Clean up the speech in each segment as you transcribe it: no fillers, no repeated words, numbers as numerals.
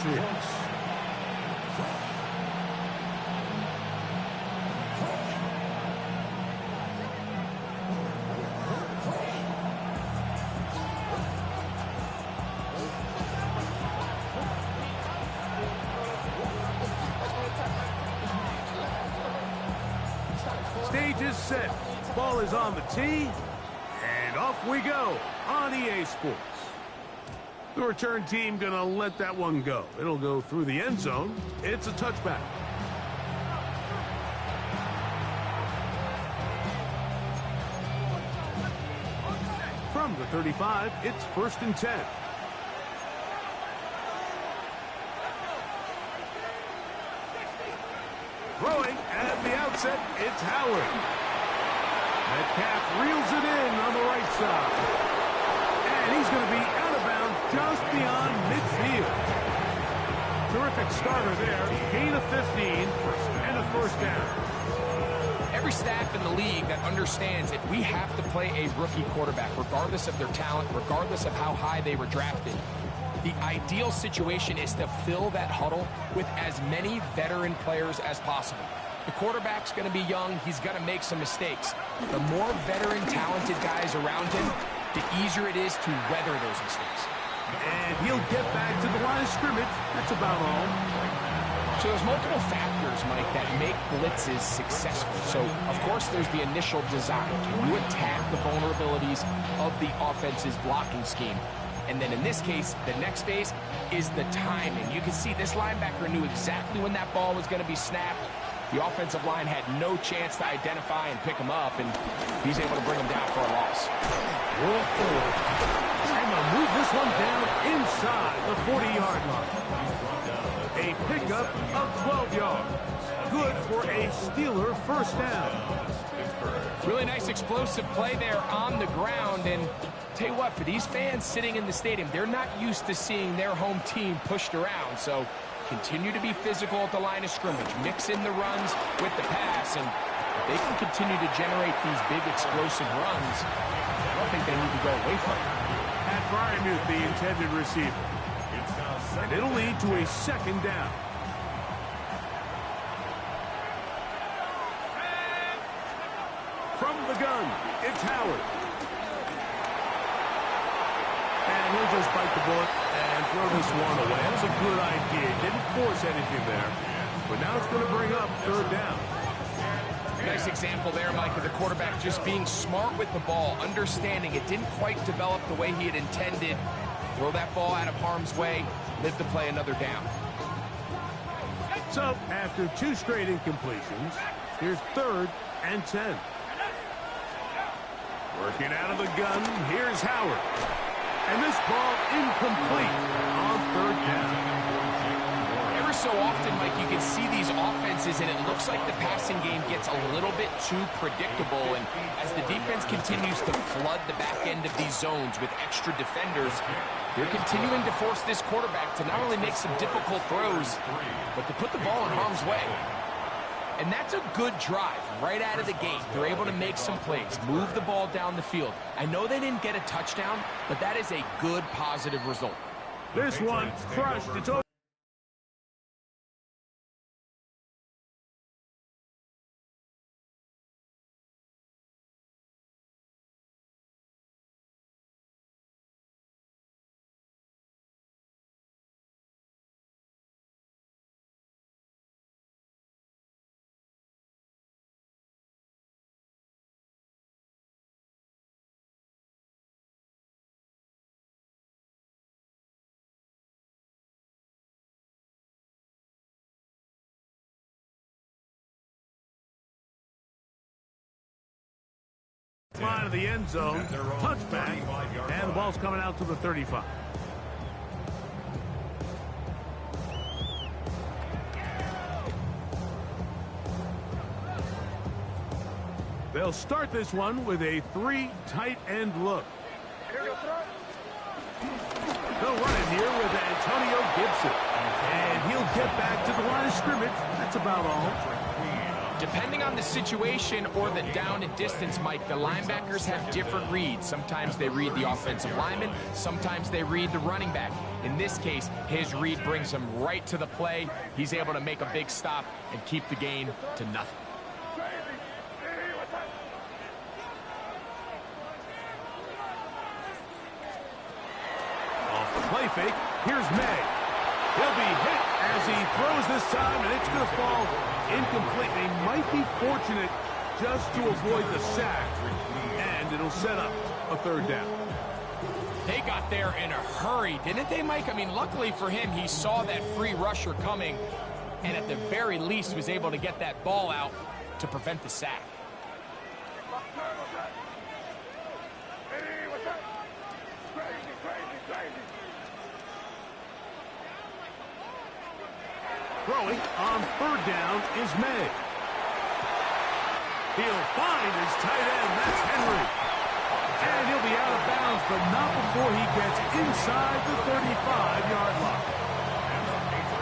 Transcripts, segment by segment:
6. Stage is set. Ball is on the tee. And off we go on EA Sports. The return team going to let that one go. It'll go through the end zone. It's a touchback. From the 35, it's 1st and 10. Throwing at the outset, it's Howard. Metcalf reels it in on the right side. And he's going to be out of bounds just beyond midfield. Terrific starter there. Gain of 15 and a 1st down. Every staff in the league that understands that we have to play a rookie quarterback, regardless of their talent, regardless of how high they were drafted. The ideal situation is to fill that huddle with as many veteran players as possible. The quarterback's going to be young. He's going to make some mistakes. The more veteran, talented guys around him, the easier it is to weather those mistakes. And he'll get back to the line of scrimmage. That's about all. So there's multiple factors, Mike, that make blitzes successful. So, of course, there's the initial design. Can you attack the vulnerabilities of the offense's blocking scheme? And then in this case, the next phase is the timing. You can see this linebacker knew exactly when that ball was going to be snapped. The offensive line had no chance to identify and pick him up, and he's able to bring him down for a loss. And they'll move this one down inside the 40-yard line. A pickup of 12 yards. Good for a Steeler 1st down. Really nice explosive play there on the ground, and tell you what, for these fans sitting in the stadium, they're not used to seeing their home team pushed around, so continue to be physical at the line of scrimmage, mix in the runs with the pass, and if they can continue to generate these big explosive runs, I don't think they need to go away from it. Pat Freiermuth, the intended receiver. And it'll lead to a 2nd down. From the gun, it's Howard. And he'll just bite the bullet and throw this one away. That's a good idea. Didn't force anything there. But now it's going to bring up 3rd down. Nice example there, Mike, of the quarterback just being smart with the ball, understanding it didn't quite develop the way he had intended. Throw that ball out of harm's way, live to play another down. So, after 2 straight incompletions, here's 3rd and 10. Working out of the gun, here's Howard. And this ball incomplete on 3rd down. Ever so often, Mike, you can see these offenses, and it looks like the passing game gets a little bit too predictable. And as the defense continues to flood the back end of these zones with extra defenders, they're continuing to force this quarterback to not only make some difficult throws, but to put the ball in harm's way. And that's a good drive right out of the gate. They're able to make some plays, move the ball down the field. I know they didn't get a touchdown, but that is a good, positive result. This one crushed. It's over. Line of the end zone, touchback, and the ball's coming out to the 35. They'll start this one with a 3 tight end look. They'll run it here with Antonio Gibson, and he'll get back to the line of scrimmage. That's about all. Depending on the situation or the down and distance, Mike, the linebackers have different reads. Sometimes they read the offensive lineman, sometimes they read the running back. In this case, his read brings him right to the play. He's able to make a big stop and keep the gain to nothing. Off the play fake, here's May. He'll be hit as he throws this time, and it's going to fall incomplete. They might be fortunate just to avoid the sack, and it'll set up a third down. They got there in a hurry, didn't they, Mike? I mean, luckily for him, he saw that free rusher coming, and at the very least was able to get that ball out to prevent the sack. Throwing on third down is May. He'll find his tight end. That's Henry. And he'll be out of bounds, but not before he gets inside the 35-yard line.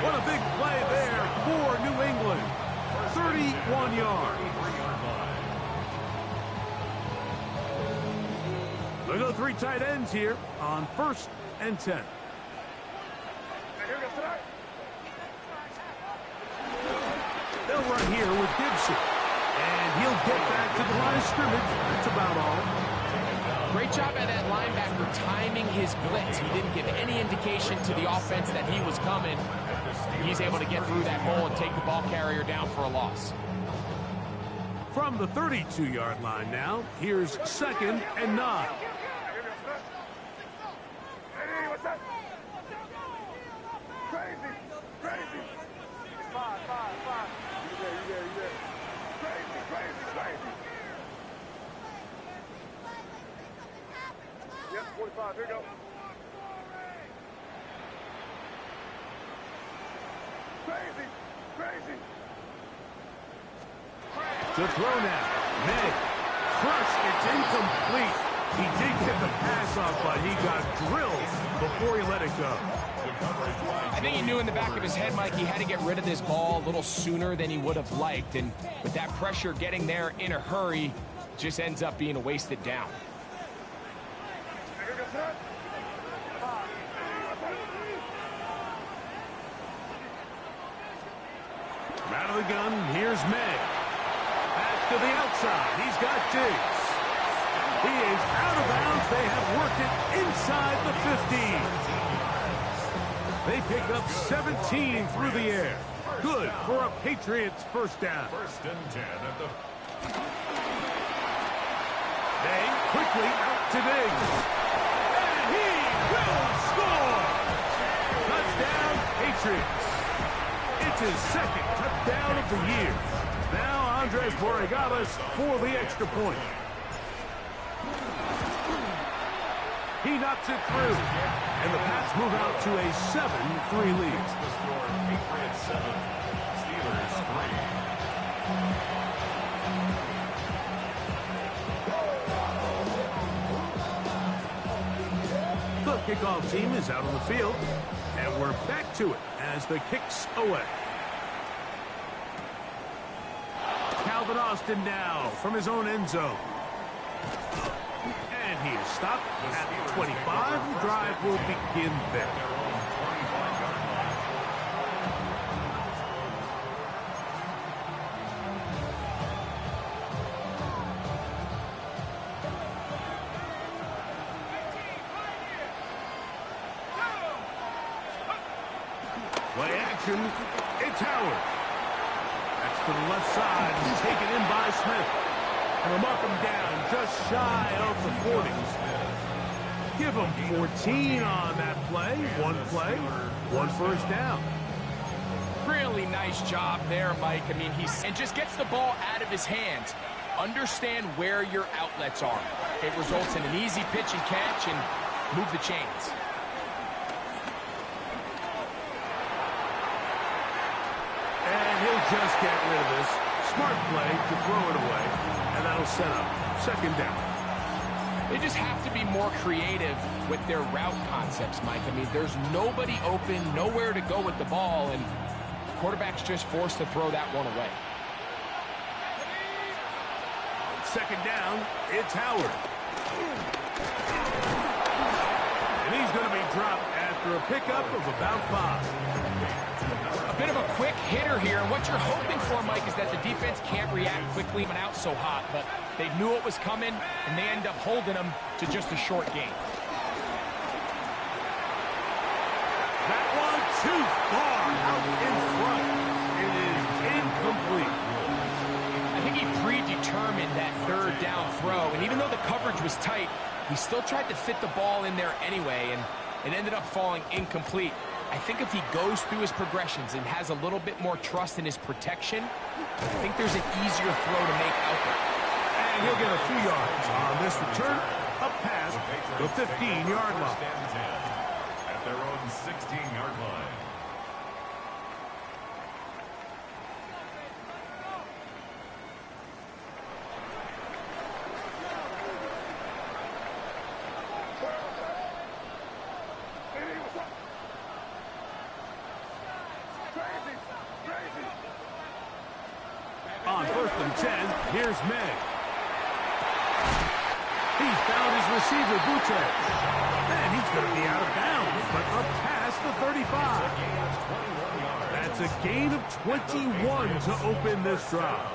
What a big play there for New England. 31 yards. They go 3 tight ends here on 1st and 10. They'll run here with Gibson. And he'll get back to the line of scrimmage. That's about all. Great job by that linebacker timing his blitz. He didn't give any indication to the offense that he was coming. He's able to get through that hole and take the ball carrier down for a loss. From the 32-yard line now, here's 2nd and 9. Here we go. Crazy. To throw now. May. Crush. It's incomplete. He did get the pass off, but he got drilled before he let it go. I think he knew in the back of his head, Mike, he had to get rid of this ball a little sooner than he would have liked. And with that pressure getting there in a hurry, just ends up being a wasted down. Out of the gun, here's May. Back to the outside. He's got Diggs. He is out of bounds. They have worked it inside the 15. They pick up 17 through the air. Good for a Patriots first down. 1st and 10 at the... They quickly out to Diggs. And he will score! Touchdown, Patriots. It's his 2nd touchdown of the year. Now Andres Borregales for the extra point. He knocks it through. And the Pats move out to a 7-3 lead. The score, Patriots 7, Steelers 3. The kickoff team is out on the field. And we're back to it as the kick's away. Calvin Austin now from his own end zone. And he is stopped at 25. The drive will begin there. Play action. It's Howard. That's to the left side. Taken in by Smith. And they'll mark him down just shy of the 40. Give him 14 on that play. One first down. Really nice job there, Mike. I mean, and just gets the ball out of his hands. Understand where your outlets are. It results in an easy pitch and catch and move the chains. And he'll just get rid of this. Smart play to throw it away. And that'll set up 2nd down. They just have to be more creative with their route concepts, Mike. I mean, there's nobody open, nowhere to go with the ball, and the quarterback's just forced to throw that one away. 2nd down, it's Howard. And he's going to be dropped at after a pickup of about 5. A bit of a quick hitter here, and what you're hoping for, Mike, is that the defense can't react quickly and out so hot, but they knew it was coming, and they end up holding them to just a short game. That one too far out in front. It is incomplete. I think he predetermined that third down throw, and even though the coverage was tight, he still tried to fit the ball in there anyway, and it ended up falling incomplete. I think if he goes through his progressions and has a little bit more trust in his protection, I think there's an easier throw to make out there. And he'll get a few yards on this return, up past the 15-yard line. At their own 16-yard line. On 1st and 10, here's May. He's found his receiver, Butte. And he's going to be out of bounds, but up past the 35. That's a gain of 21 to open this drive.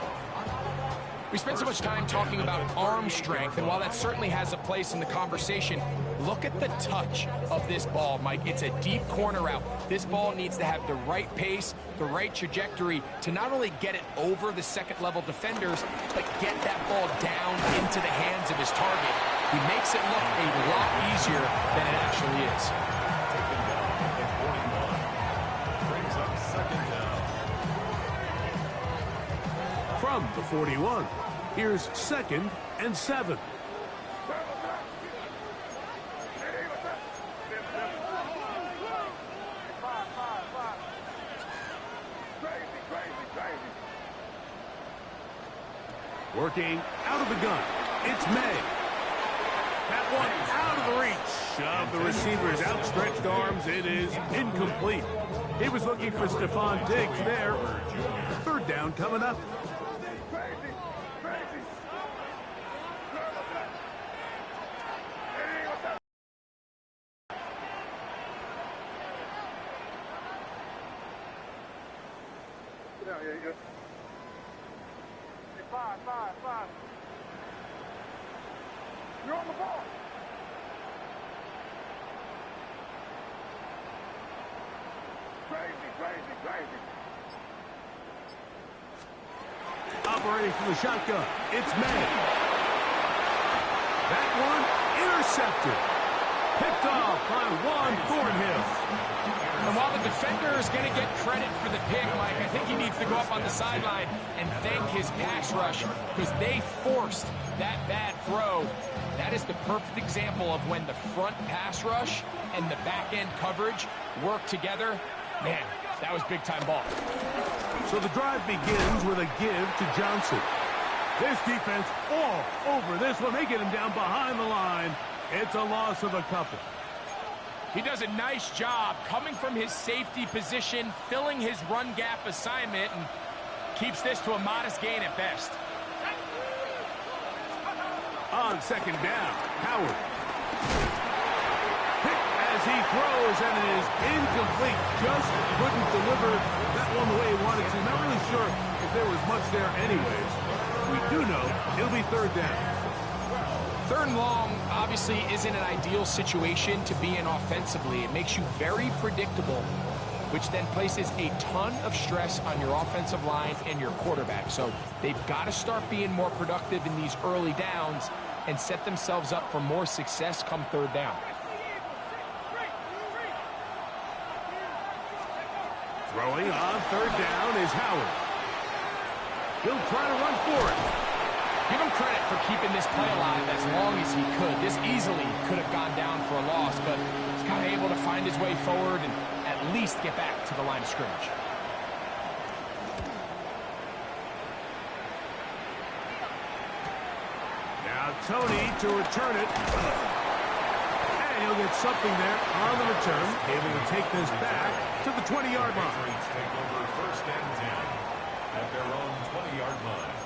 We spent so much time talking about arm strength, and while that certainly has a place in the conversation, look at the touch of this ball, Mike. It's a deep corner route. This ball needs to have the right pace, the right trajectory to not only get it over the second-level defenders, but get that ball down into the hands of his target. He makes it look a lot easier than it actually is. Brings up second down. From the 41, here's 2nd and 7. Working out of the gun, it's May. That one out of the reach of the receiver's outstretched arms. It is incomplete. He was looking for Stephon Diggs there. 3rd down coming up. Five. You're on the ball. Crazy. Operating from the shotgun, it's May. That one intercepted. Picked off by Juan Thornhill. And while the defender is going to get credit for the pick, Mike, I think he needs to go up on the sideline and thank his pass rush because they forced that bad throw. That is the perfect example of when the front pass rush and the back-end coverage work together. Man, that was big-time ball. So the drive begins with a give to Johnson. This defense all over this one. They get him down behind the line. It's a loss of a couple. He does a nice job coming from his safety position, filling his run gap assignment, and keeps this to a modest gain at best. On 2nd down, Howard. Pick as he throws, and it is incomplete. Just couldn't deliver that one the way he wanted to. Not really sure if there was much there anyways. We do know it'll be 3rd down. 3rd and long obviously isn't an ideal situation to be in offensively. It makes you very predictable, which then places a ton of stress on your offensive line and your quarterback. So they've got to start being more productive in these early downs and set themselves up for more success come 3rd down. Throwing on 3rd down is Howard. He'll try to run for it. Give him credit for keeping this play alive as long as he could. This easily could have gone down for a loss, but he's kind of able to find his way forward and at least get back to the line of scrimmage. Now Tony to return it. And he'll get something there on the return. Able to take this back to the 20-yard line. Patriots take over 1st and 10 at their own 20-yard line.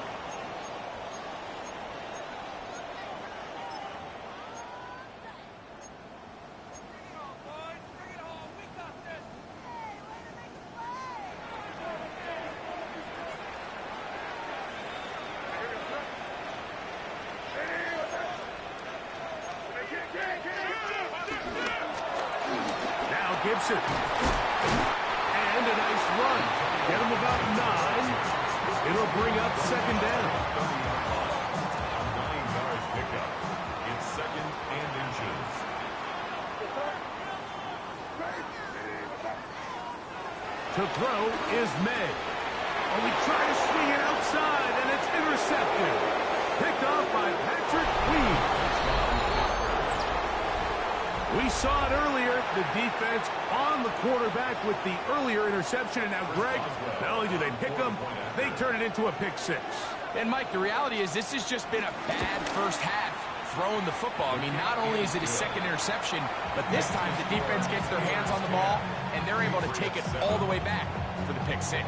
Gibson. And a nice run. Get him about 9. It'll bring up second down. 9-yard pickup. It's second and inches. To throw is May. Oh, we try to swing it outside, and it's intercepted. Picked off by Patrick Queen. We saw it earlier, the defense on the quarterback with the earlier interception, and now Greg, not only do they pick him, they turn it into a pick 6. And Mike, the reality is this has just been a bad first half throwing the football. I mean, not only is it his second interception, but this time the defense gets their hands on the ball, and they're able to take it all the way back for the pick 6.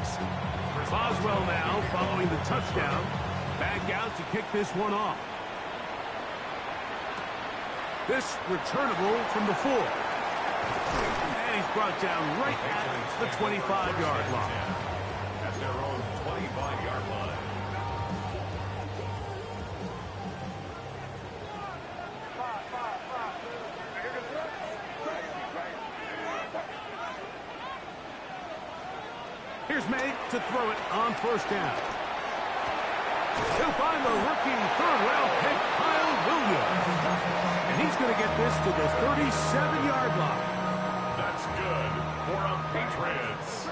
Boswell now, following the touchdown, back out to kick this one off. This returnable from the 4. And he's brought down right at the 25-yard line. At their own 25-yard line. Here's May to throw it on first down. He'll find the rookie third-round pick, Kyle Williams. And he's going to get this to the 37-yard line. That's good for a Patriots.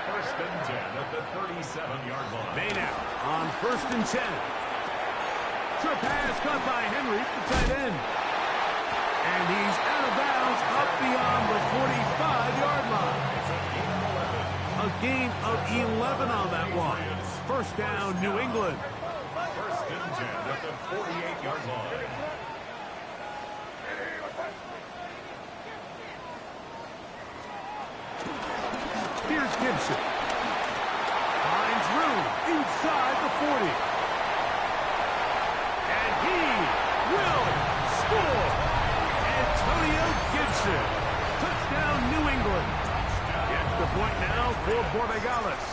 First and 10 at the 37-yard line. May now on first and 10. Short pass caught by Henry, the tight end. And he's out of bounds up beyond the 45-yard line. A gain of 11 on that one. First down, New England. First and 10 at the 48-yard line. Here's Gibson. Finds room inside the 40. And he will score. Antonio Gibson. Touchdown, New England. Gets the point now for Borregales.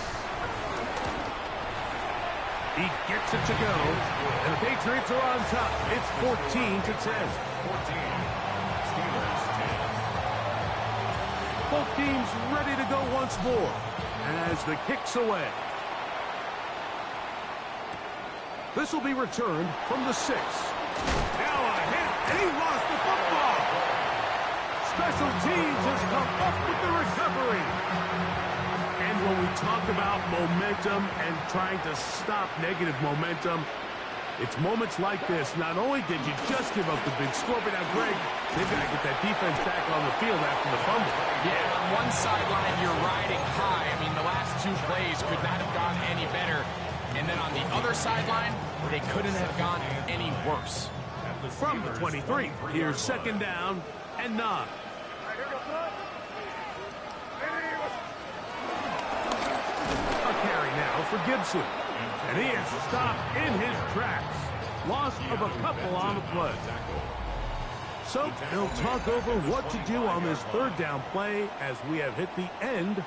He gets it to go. And the Patriots are on top. It's 14-10. 14. Steelers 10. Both teams ready to go once more as the kick's away. This will be returned from the 6. Now a hit, and he lost the football. Special teams has come up with the recovery. And when we talk about momentum and trying to stop negative momentum, it's moments like this. Not only did you just give up the big score, but now, Greg, they've got to get that defense back on the field after the fumble. Yeah, on one sideline, you're riding high. I mean, the last 2 plays could not have gone any better. And then on the other sideline, they couldn't have gone any worse. From the 23, here's second down and 9. A carry now for Gibson. And he is stopped in his tracks. Loss of a couple on the play. So they'll talk over what to do on this third down play as we have hit the end